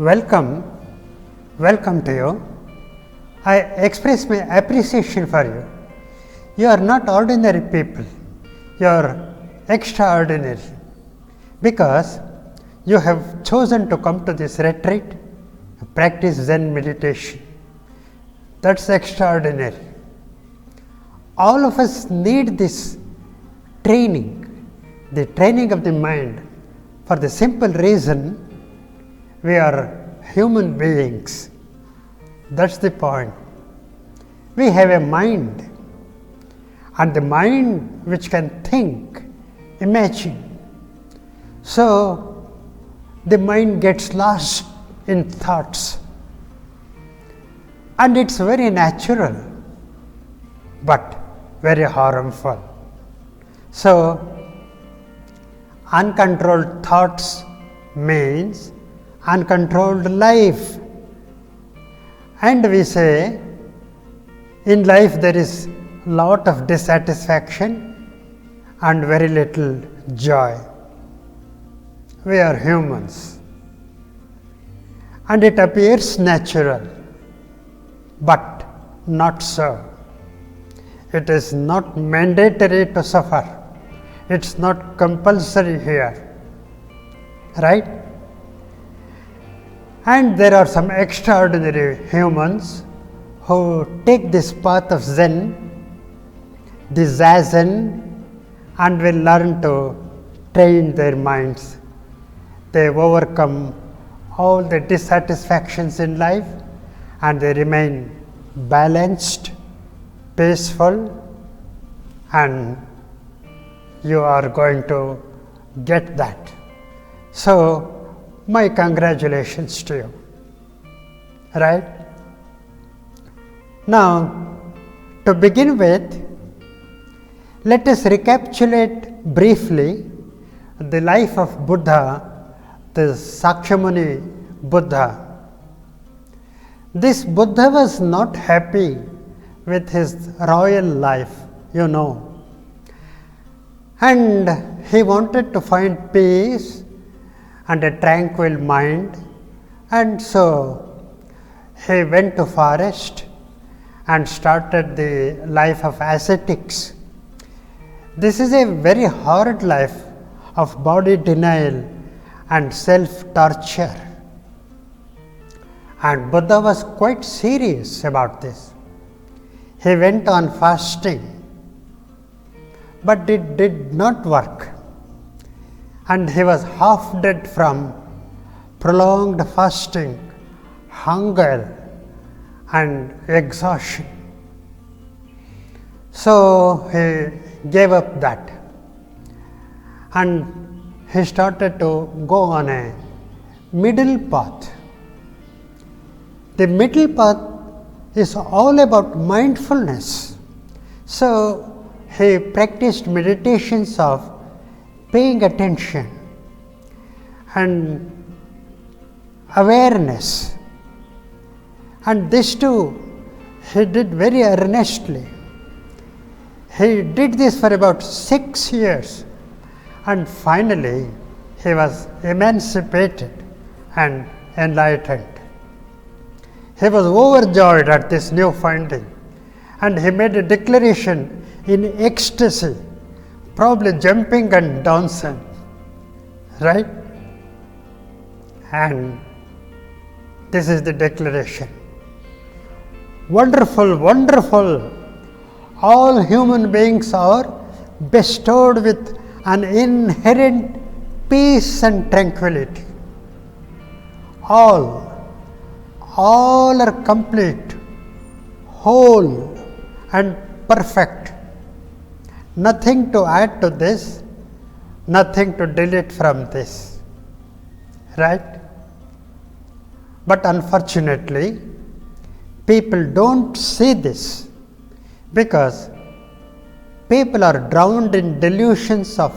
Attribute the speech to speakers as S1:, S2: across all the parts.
S1: welcome to you. I express my appreciation for you. You are not ordinary people, you are extraordinary, because you have chosen to come to this retreat, practice Zen meditation. That's extraordinary. All of us need this training, the training of the mind, for the simple reason we are human beings. That's the point. We have a mind, and the mind which can think, imagine. So the mind gets lost in thoughts, and it's very natural but very harmful. So uncontrolled thoughts means uncontrolled life. And we say, in life there is lot of dissatisfaction and very little joy. We are humans. And it appears natural, but not so. It is not mandatory to suffer. It's not compulsory here. Right? And there are some extraordinary humans who take this path of Zen, the Zazen, and will learn to train their minds. They overcome all the dissatisfactions in life and they remain balanced, peaceful, and you are going to get that. So, my congratulations to you. Right? Now, to begin with, let us recapitulate briefly the life of Buddha, the Sakyamuni Buddha. This Buddha was not happy with his royal life, you know, and he wanted to find peace and a tranquil mind, and so he went to forest and started the life of ascetics. This is a very hard life of body denial and self-torture, and Buddha was quite serious about this. He went on fasting, but it did not work. And he was half dead from prolonged fasting, hunger, and exhaustion. So he gave up that, and he started to go on a middle path. The middle path is all about mindfulness. So he practiced meditations of paying attention and awareness, and this too he did very earnestly. He did this for about 6 years, and finally he was emancipated and enlightened. He was overjoyed at this new finding, and he made a declaration in ecstasy, probably jumping and dancing, right? And this is the declaration. Wonderful, wonderful, all human beings are bestowed with an inherent peace and tranquility. All are complete, whole and perfect. Nothing to add to this, nothing to delete from this, right? But unfortunately, people don't see this because people are drowned in delusions of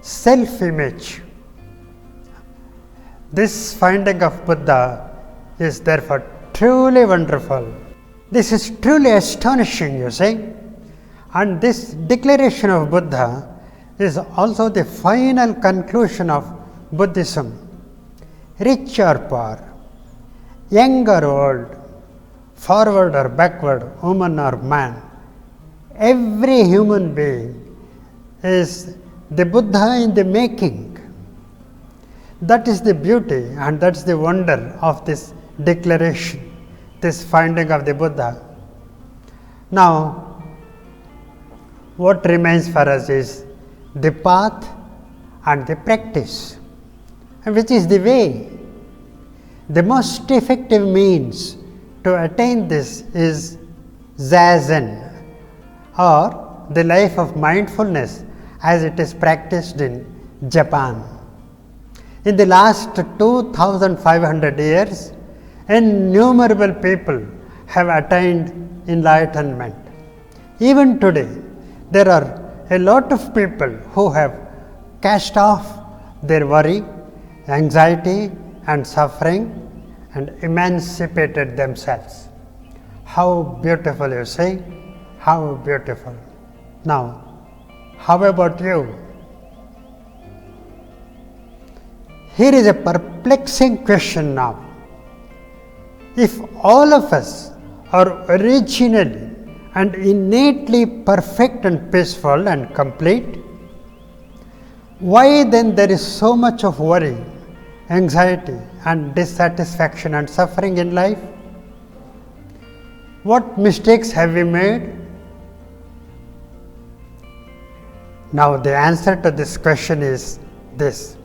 S1: self-image. This finding of Buddha is therefore truly wonderful. This is truly astonishing, you see. And this declaration of Buddha is also the final conclusion of Buddhism. Rich or poor, young or old, forward or backward, woman or man, every human being is the Buddha in the making. That is the beauty and that is the wonder of this declaration, this finding of the Buddha. Now, what remains for us is the path and the practice, which is the way. The most effective means to attain this is Zazen, or the life of mindfulness as it is practiced in Japan. In the last 2500 years, innumerable people have attained enlightenment. Even today, there are a lot of people who have cast off their worry, anxiety and suffering and emancipated themselves. How beautiful, you say? How beautiful. Now, how about you? Here is a perplexing question now. If all of us are originally and innately perfect and peaceful and complete, why then there is so much of worry, anxiety and dissatisfaction and suffering in life? What mistakes have we made? Now the answer to this question is this.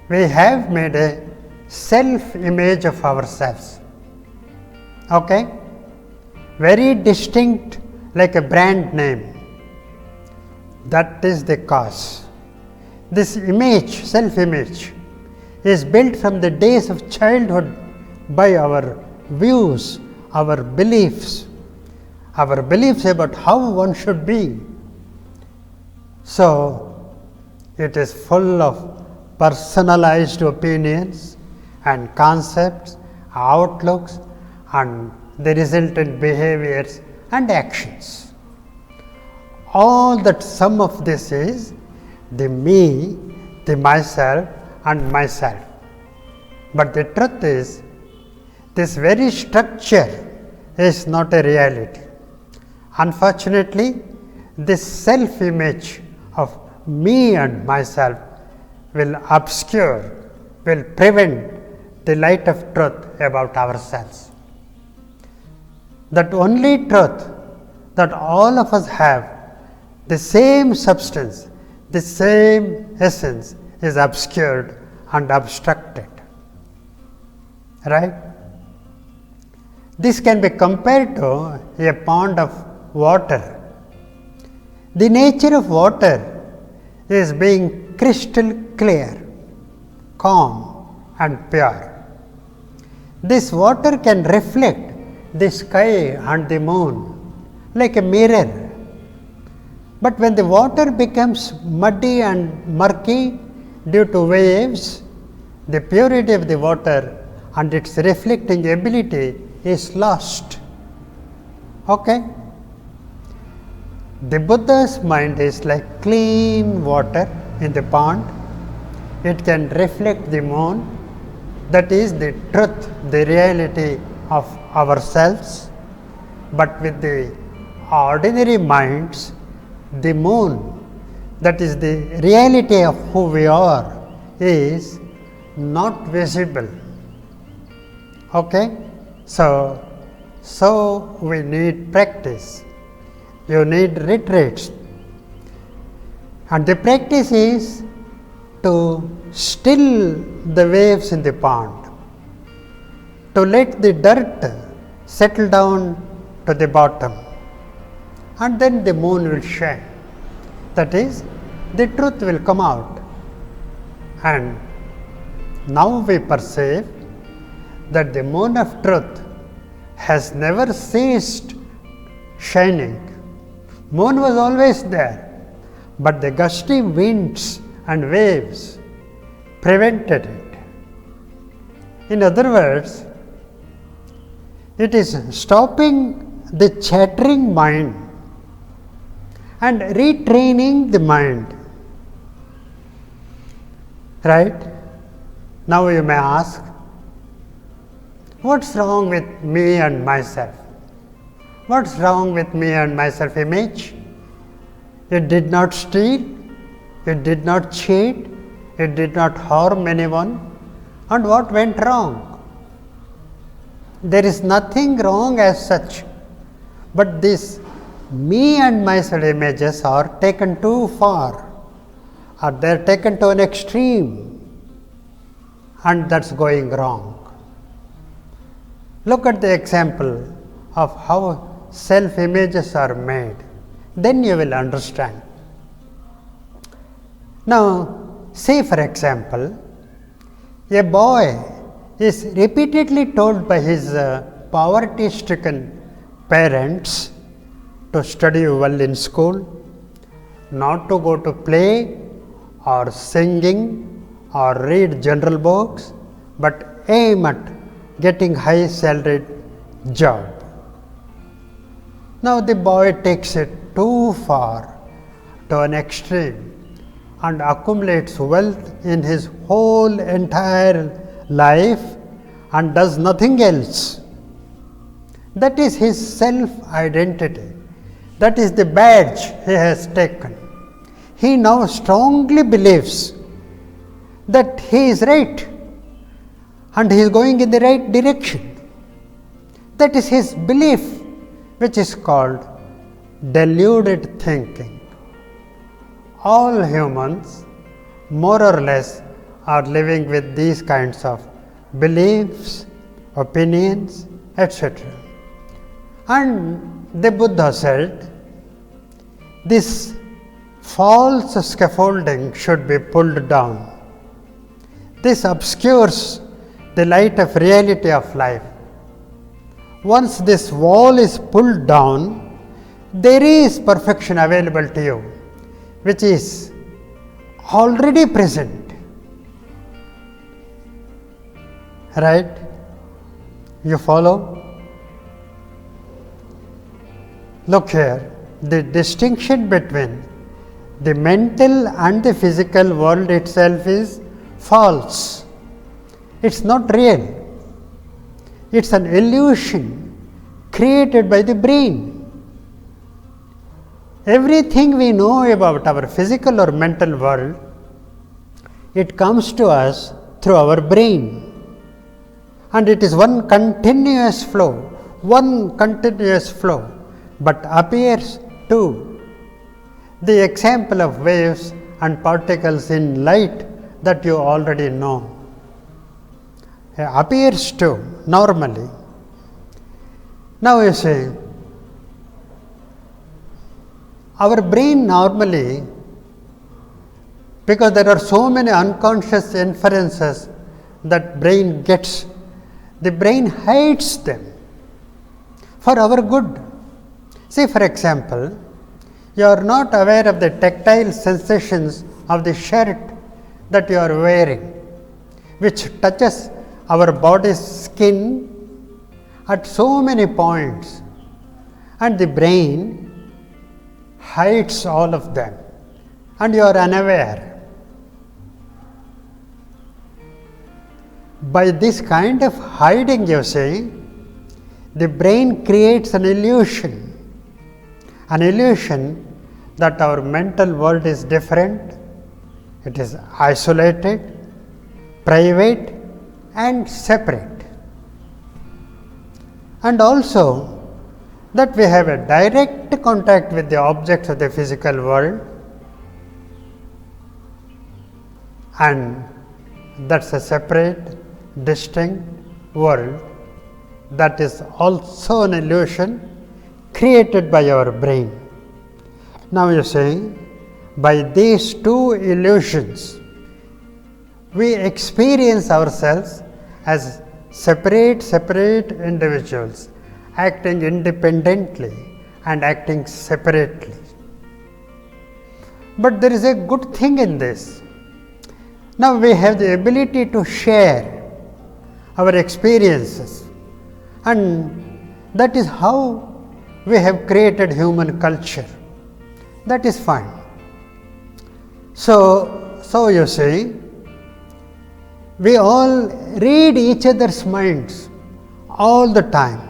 S1: We have made a self-image of ourselves. Okay? Very distinct, like a brand name. That is the cause. This image, self-image, is built from the days of childhood by our views, our beliefs about how one should be. So, it is full of personalized opinions and concepts, outlooks and the resultant behaviors and actions. All that sum of this is the me, the myself and myself. But the truth is, this very structure is not a reality. Unfortunately, this self-image of me and myself will obscure, will prevent the light of truth about ourselves. That only truth that all of us have, the same substance, the same essence is obscured and obstructed. Right? This can be compared to a pond of water. The nature of water is being crystal clear, calm and pure. This water can reflect the sky and the moon like a mirror. But when the water becomes muddy and murky due to waves, the purity of the water and its reflecting ability is lost. Okay? The Buddha's mind is like clean water in the pond. It can reflect the moon, that is the truth, the reality of ourselves. But with the ordinary minds, the moon, that is the reality of who we are, is not visible. Okay? So we need practice. You need retreats. And the practice is to still the waves in the pond, to let the dirt settle down to the bottom, and then the moon will shine. That is, the truth will come out. And now we perceive that the moon of truth has never ceased shining. Moon was always there, but the gusty winds and waves prevented it. In other words, it is stopping the chattering mind and retraining the mind. Right? Now you may ask, What's wrong with me and myself? What's wrong with me and my self-image? You did not steal, you did not cheat, you did not harm anyone. And what went wrong? There is nothing wrong as such, but these me and myself images are taken too far, or they are taken to an extreme, and that's going wrong. Look at the example of how self-images are made, then you will understand. Now, say for example, a boy is repeatedly told by his poverty-stricken parents to study well in school, not to go to play or singing or read general books, but aim at getting high salaried job. Now the boy takes it too far, to an extreme, and accumulates wealth in his whole entire life and does nothing else. That is his self-identity. That is the badge he has taken. He now strongly believes that he is right and he is going in the right direction. That is his belief, which is called deluded thinking. All humans, more or less, are living with these kinds of beliefs, opinions, etc. And the Buddha said, this false scaffolding should be pulled down. This obscures the light of reality of life. Once this wall is pulled down, there is perfection available to you, which is already present. Right? You follow? Look here, the distinction between the mental and the physical world itself is false. It's not real. It's an illusion created by the brain. Everything we know about our physical or mental world, it comes to us through our brain. And it is one continuous flow, but appears two. The example of waves and particles in light that you already know appears to normally. Now you see, our brain normally, because there are so many unconscious inferences that brain gets, the brain hides them for our good. See, for example, you are not aware of the tactile sensations of the shirt that you are wearing, which touches our body's skin at so many points, and the brain hides all of them, and you are unaware. By this kind of hiding, you see, the brain creates an illusion that our mental world is different, it is isolated, private and separate. And also that we have a direct contact with the objects of the physical world, and that's a separate, distinct world that is also an illusion created by our brain. Now you see, by these two illusions, we experience ourselves as separate individuals, acting independently and acting separately. But there is a good thing in this. Now we have the ability to share our experiences, and that is how we have created human culture. That is fine. So you see, we all read each other's minds all the time.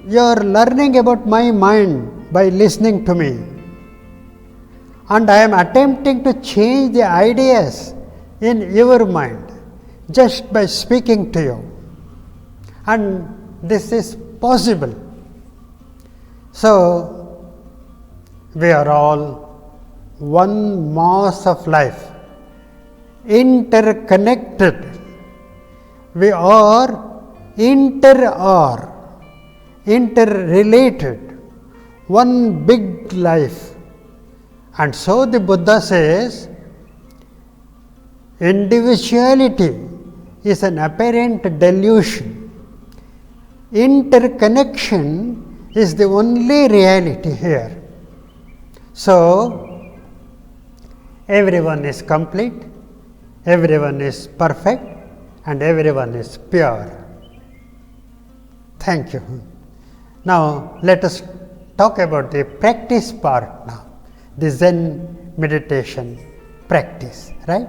S1: You are learning about my mind by listening to me, and I am attempting to change the ideas in your mind just by speaking to you, and this is possible. So, we are all one mass of life, interconnected. We are interrelated, one big life. And so the Buddha says, individuality is an apparent delusion. Interconnection is the only reality here. So, everyone is complete, everyone is perfect, and everyone is pure. Thank you. Now, let us talk about the practice part now, the Zen meditation practice, right?